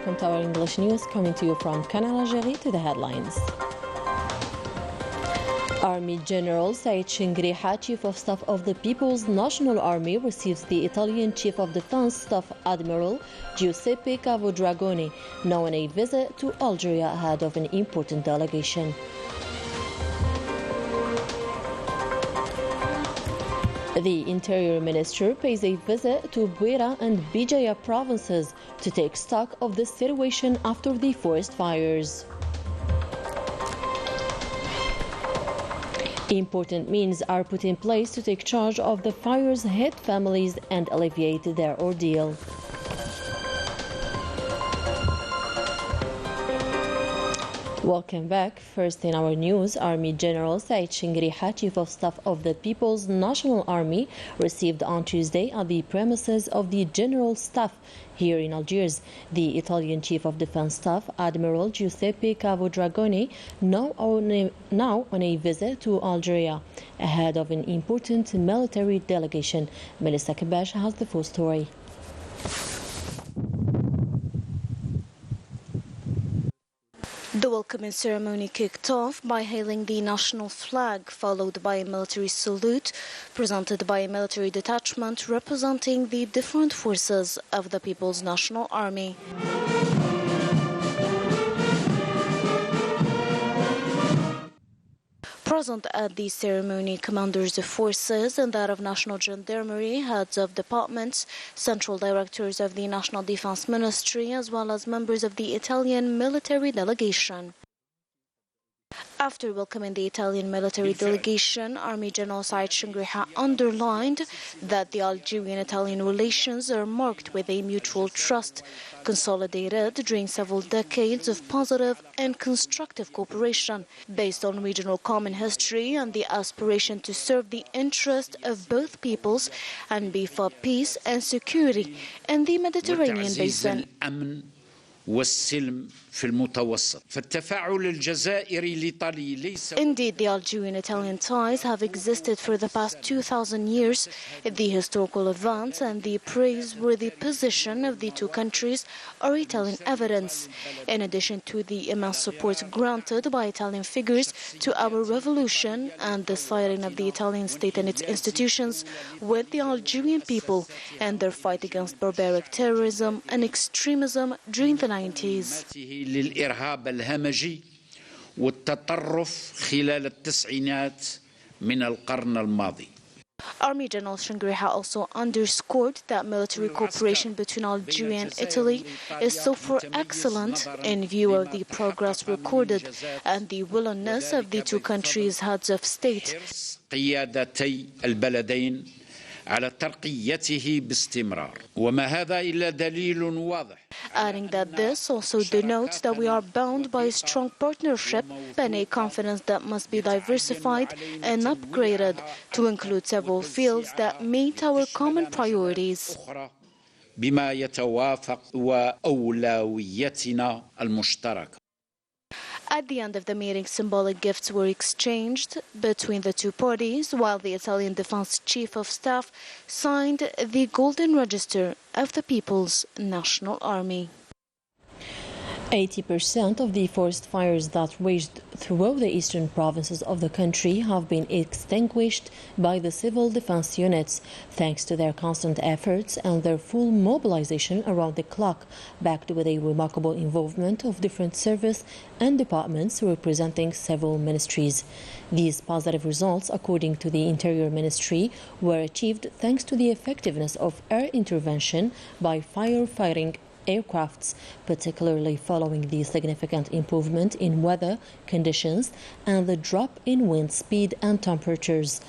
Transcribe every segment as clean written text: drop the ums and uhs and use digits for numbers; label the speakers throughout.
Speaker 1: Welcome to our English news, coming to you from Canal, Algérie. To the headlines. Army General Said Shingriha, Chief of Staff of the People's National Army, receives the Italian Chief of Defense Staff Admiral Giuseppe Cavodragoni, now on a visit to Algeria ahead of an important delegation. The Interior Minister pays a visit to Buera and Bijaya provinces to take stock of the situation after the forest fires. Important means are put in place to take charge of the fires hit families and alleviate their ordeal. Welcome back. First in our news, Army General Said Shingriha, Chief of Staff of the People's National Army, received on Tuesday at the premises of the General Staff here in Algiers the Italian Chief of Defense Staff Admiral Giuseppe Cavodragoni, now on a visit to Algeria ahead of an important military delegation. Melissa Kabash has the full story.
Speaker 2: The welcoming ceremony kicked off by hailing the national flag, followed by a military salute presented by a military detachment representing the different forces of the People's National Army. Present at the ceremony, commanders of forces and that of National Gendarmerie, heads of departments, central directors of the National Defense Ministry, as well as members of the Italian military delegation. After welcoming the Italian military delegation, Army General Said Shingriha underlined that the Algerian-Italian relations are marked with a mutual trust, consolidated during several decades of positive and constructive cooperation, based on regional common history and the aspiration to serve the interest of both peoples and beef up peace and security in the Mediterranean basin.
Speaker 3: والسلم في المتوسط فالتفاعل الجزائري الإيطالي ليس.
Speaker 2: Indeed, the Algerian-Italian ties have existed for the past 2,000 years. The historical events and the praiseworthy position of the two countries are Italian evidence, in addition to the immense support granted by Italian figures to our revolution and the siding of the Italian state and its institutions with the Algerian people and their fight against barbaric terrorism and extremism during the 90s.
Speaker 3: للإرهاب الهمجي والتطرف خلال التسعينات من القرن الماضي.
Speaker 2: Army General Shingriha also underscored that military cooperation between Algeria and Italy is so far excellent in view of the progress recorded and the willingness of the two countries' heads of state.
Speaker 3: قيادتي البلدين على ترقيته باستمرار وما هذا إلا دليل واضح.
Speaker 2: Adding that this also denotes that we are bound by a strong partnership and a confidence that must be diversified and upgraded to include several fields that meet our common priorities.
Speaker 3: بما يتوافق وأولوياتنا المشتركة.
Speaker 2: At the end of the meeting, symbolic gifts were exchanged between the two parties, while the Italian Defense Chief of Staff signed the Golden Register of the People's National Army.
Speaker 1: 80% of the forest fires that raged throughout the eastern provinces of the country have been extinguished by the civil defense units, thanks to their constant efforts and their full mobilization around the clock, backed with a remarkable involvement of different service and departments representing several ministries. These positive results, according to the Interior Ministry, were achieved thanks to the effectiveness of air intervention by firefighting aircrafts, particularly following the significant improvement in weather conditions and the drop in wind speed and temperatures.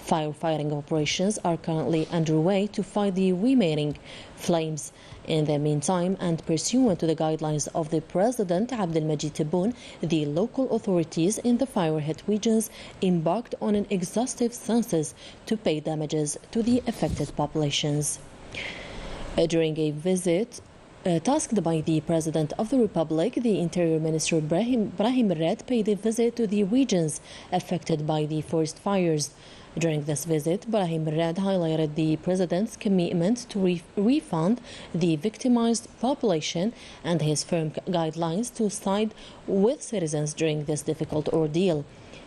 Speaker 1: Firefighting operations are currently underway to fight the remaining flames. In the meantime, and pursuant to the guidelines of the President Abdelmajid Tebboune, the local authorities in the fire-hit regions embarked on an exhaustive census to pay damages to the affected populations. During a visit tasked by the President of the Republic, the Interior Minister Brahim Red paid a visit to the regions affected by the forest fires. During this visit, Brahim Red highlighted the President's commitment to refund the victimized population and his firm guidelines to side with citizens during this difficult ordeal.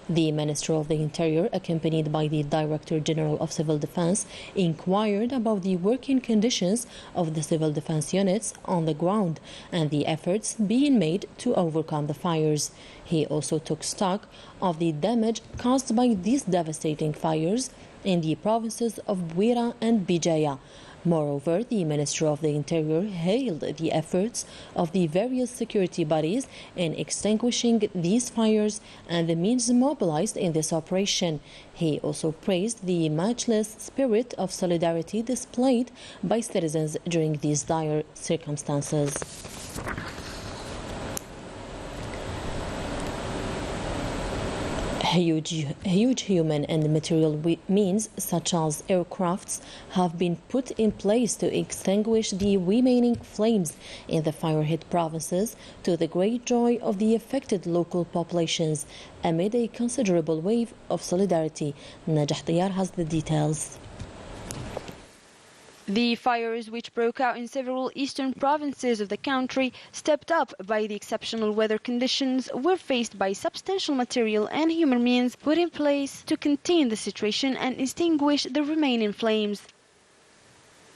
Speaker 1: The Minister of the Interior, accompanied by the Director General of Civil Defense, inquired about the working conditions of the civil defense units on the ground and the efforts being made to overcome the fires. He also took stock of the damage caused by these devastating fires in the provinces of Bouira and Bijaya. Moreover, the Minister of the Interior hailed the efforts of the various security bodies in extinguishing these fires and the means mobilized in this operation. He also praised the matchless spirit of solidarity displayed by citizens during these dire circumstances. Huge human and material means, such as aircrafts, have been put in place to extinguish the remaining flames in the fire-hit provinces, to the great joy of the affected local populations, amid a considerable wave of solidarity. Najah Tayar has the details.
Speaker 4: The fires, which broke out in several eastern provinces of the country, stepped up by the exceptional weather conditions, were faced by substantial material and human means put in place to contain the situation and extinguish the remaining flames.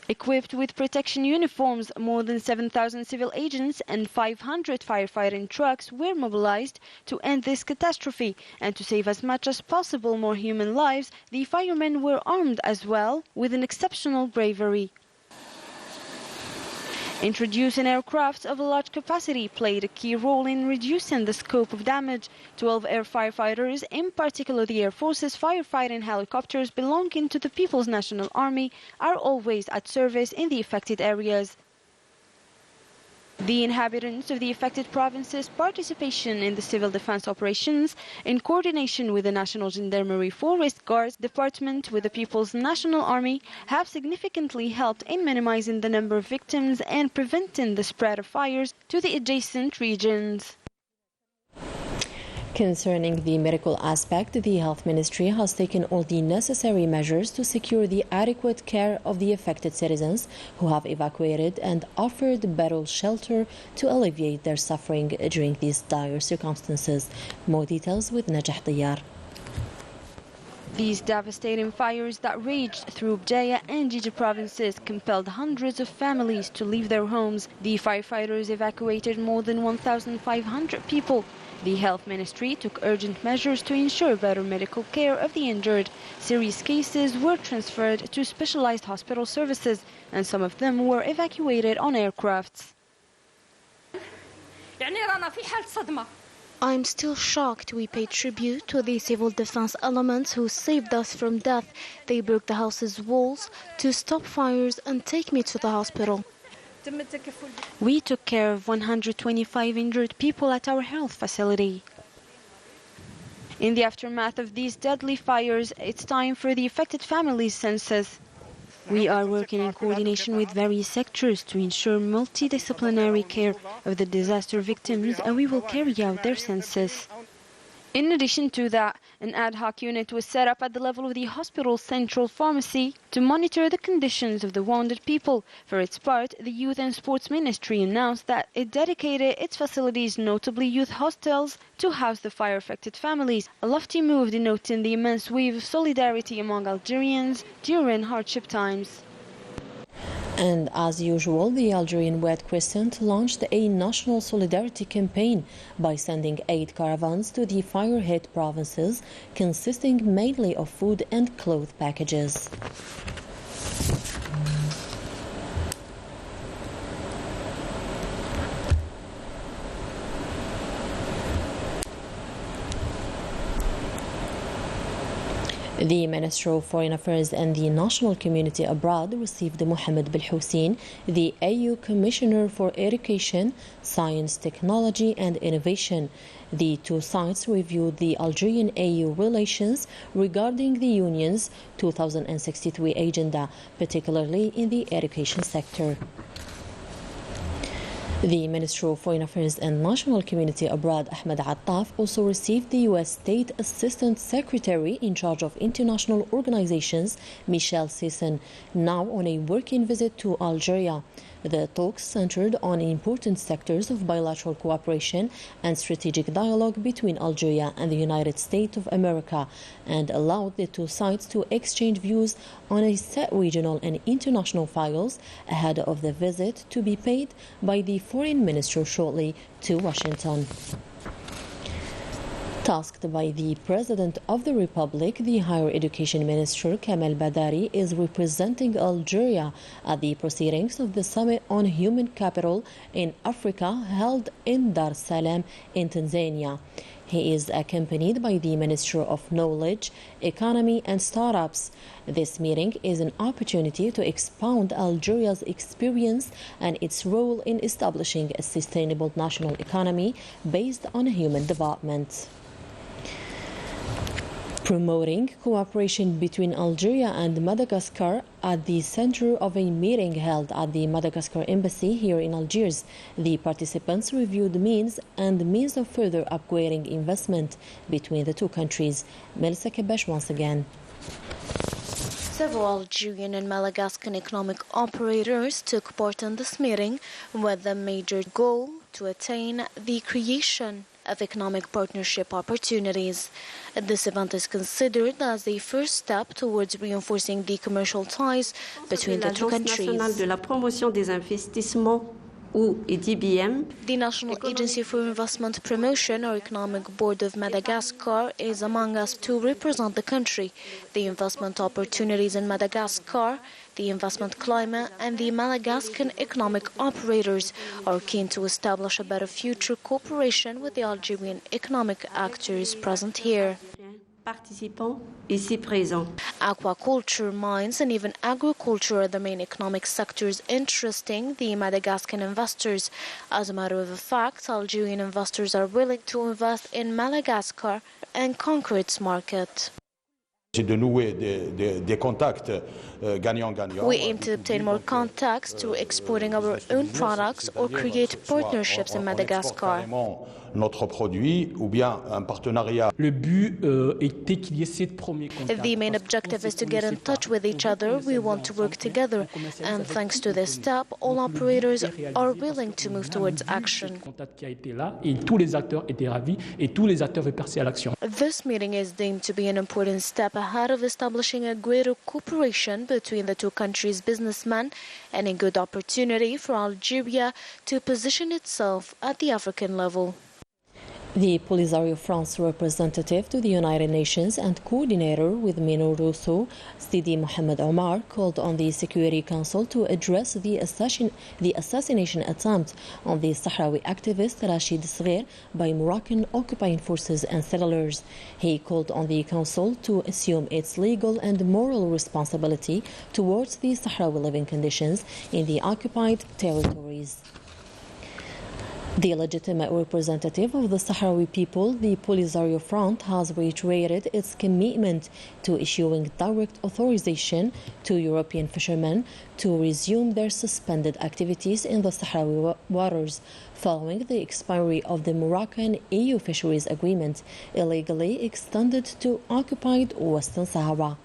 Speaker 4: Equipped with protection uniforms, more than 7,000 civil agents and 500 firefighting trucks were mobilized to end this catastrophe, and to save as much as possible more human lives, the firemen were armed as well with an exceptional bravery. Introducing aircraft of a large capacity played a key role in reducing the scope of damage. 12 air firefighters, in particular the Air Force's firefighting helicopters belonging to the People's National Army, are always at service in the affected areas. The inhabitants of the affected provinces' participation in the civil defense operations, in coordination with the National Gendarmerie Forest Guards Department with the People's National Army, have significantly helped in minimizing the number of victims and preventing the spread of fires to the adjacent regions.
Speaker 1: Concerning the medical aspect, the Health Ministry has taken all the necessary measures to secure the adequate care of the affected citizens who have evacuated and offered better shelter to alleviate their suffering during these dire circumstances. More details with Najah Tayar.
Speaker 4: These devastating fires that raged through Bijaya and Jiji provinces compelled hundreds of families to leave their homes. The firefighters evacuated more than 1,500 people. The Health Ministry took urgent measures to ensure better medical care of the injured. Serious cases were transferred to specialized hospital services, and some of them were evacuated on aircrafts.
Speaker 2: I'm still shocked. We pay tribute to the civil defense elements who saved us from death. They broke the house's walls to stop fires and take me to the hospital.
Speaker 4: We took care of 125 injured people at our health facility. In the aftermath of these deadly fires, it's time for the affected families' census. We are working in coordination with various sectors to ensure multidisciplinary care of the disaster victims, and we will carry out their census. In addition to that, an ad hoc unit was set up at the level of the hospital's central pharmacy to monitor the conditions of the wounded people. For its part, the Youth and Sports Ministry announced that it dedicated its facilities, notably youth hostels, to house the fire-affected families, a lofty move denoting the immense wave of solidarity among Algerians during hardship times.
Speaker 1: And as usual, the Algerian Red Crescent launched a national solidarity campaign by sending 8 caravans to the fire-hit provinces, consisting mainly of food and cloth packages. The Minister of Foreign Affairs and the National Community Abroad received Mohamed Belhoussine, the AU Commissioner for Education, Science, Technology and Innovation. The two sides reviewed the Algerian-AU relations regarding the Union's 2063 agenda, particularly in the education sector. The Minister of Foreign Affairs and National Community Abroad, Ahmed Attaf, also received the U.S. State Assistant Secretary in charge of international organizations, Michelle Sisson, now on a working visit to Algeria. The talks centered on important sectors of bilateral cooperation and strategic dialogue between Algeria and the United States of America, and allowed the two sides to exchange views on a set regional and international files ahead of the visit to be paid by the Foreign Minister shortly to Washington. Tasked by the President of the Republic, the Higher Education Minister Kamal Badari is representing Algeria at the proceedings of the Summit on Human Capital in Africa held in Dar es Salaam in Tanzania. He is accompanied by the Minister of Knowledge, Economy and Startups. This meeting is an opportunity to expound Algeria's experience and its role in establishing a sustainable national economy based on human development. Promoting cooperation between Algeria and Madagascar at the center of a meeting held at the Madagascar Embassy here in Algiers. The participants reviewed means of further upgrading investment between the two countries. Melissa Kebesh once again.
Speaker 2: Several Algerian and Madagascan economic operators took part in this meeting with the major goal to attain the creation of economic partnership opportunities. This event is considered as a first step towards reinforcing the commercial ties between the two countries. The National Agency for Investment Promotion, or Economic Board of Madagascar, is among us to represent the country, the investment opportunities in Madagascar, the investment climate, and the Madagascan economic operators are keen to establish a better future cooperation with the Algerian economic actors present here. Aquaculture, mines, and even agriculture are the main economic sectors interesting the Madagascan investors. As a matter of fact, Algerian investors are willing to invest in Madagascar and conquer its market. We aim to obtain more contacts through exporting our own products or create partnerships in Madagascar. The main objective is to get in touch with each other. We want to work together, and thanks to this step, all operators are willing to move towards action. This meeting is deemed to be an important step ahead of establishing a greater cooperation between the two countries' businessmen and a good opportunity for Algeria to position itself at the African level.
Speaker 1: The Polisario France representative to the United Nations and coordinator with MINURSO, Sidi Mohamed Omar, called on the Security Council to address the assassination attempt on the Sahrawi activist Rachid Sghir by Moroccan occupying forces and settlers. He called on the Council to assume its legal and moral responsibility towards the Sahrawi living conditions in the occupied territories. The legitimate representative of the Sahrawi people, the Polisario Front, has reiterated its commitment to issuing direct authorization to European fishermen to resume their suspended activities in the Sahrawi waters following the expiry of the Moroccan EU fisheries agreement illegally extended to occupied Western Sahara.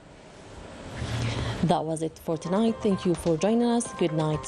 Speaker 1: That was it for tonight. Thank you for joining us. Good night.